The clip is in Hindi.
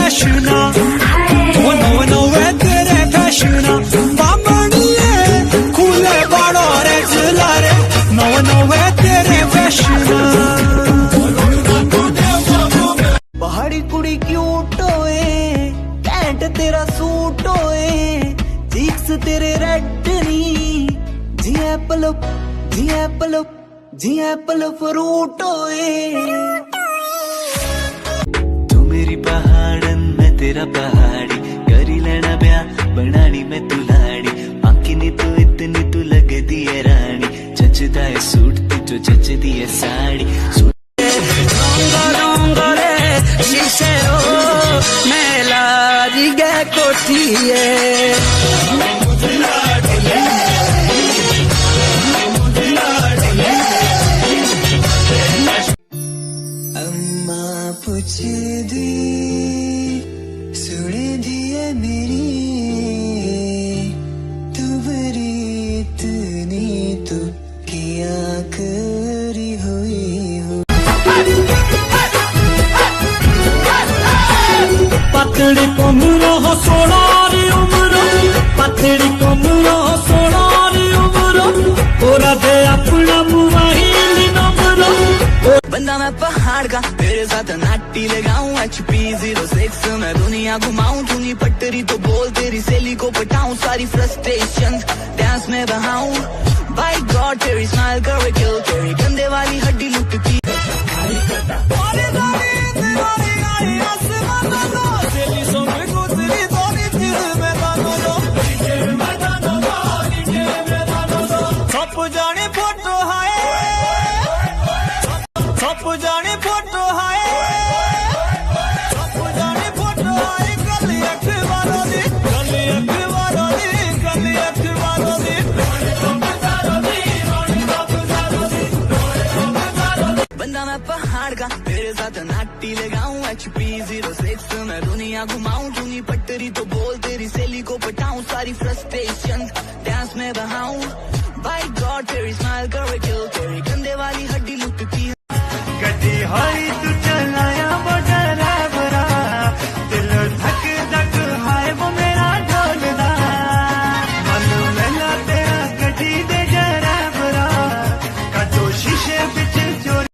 फैशना नवे तेरे फैशना बामणिए खुले बाड़ो रे झूला रे नवे तेरे फैशना पहाड़ी कुड़ी क्यूट होए कैंट तेरा सूट होए चीक्स तेरे रेड नी जी एप्पल फ्रूट होए तू मेरी पहाड़न मैं तेरा पहाड़ी करी लेना ब्याह बनानी मैं तू लाड़ी आंखी नी तू इतनी तू लग दी है रानी जचदा है सूट तुझो जचदी है साड़ी शीशे मेला रिगे कोठिए पूछ दी सुन दिए मेरी तू बरी इतनी तू क्या करी हुई हो पतड़ी कमरो हो सोनारी उम्र पतड़ी कमरो हो सोनारी उम्र ओरा दे अपना मोबाइल नंबर बंदा मैं पहाड़ का तेरे साथ नाटी लगाऊं HP06 मैं दुनिया घुमाऊं तूनी पटरी तो बोल तेरी सहेली को पटाऊं सारी फ्रस्ट्रेशन डांस में बहाऊं बाय गॉड तेरी स्माइल करे किल तेरी गंदे वाली हड्डी लुटती पहाड़ का तेरे साथ नाटी लगाऊं HP06 मैं दुनिया घुमाऊं तूनी पटरी तो बोल तेरी सहेली को पटाऊं सारी फ्रस्ट्रेशन डांस में बहाऊं बाय गॉड तेरी स्माइल करे किल तेरी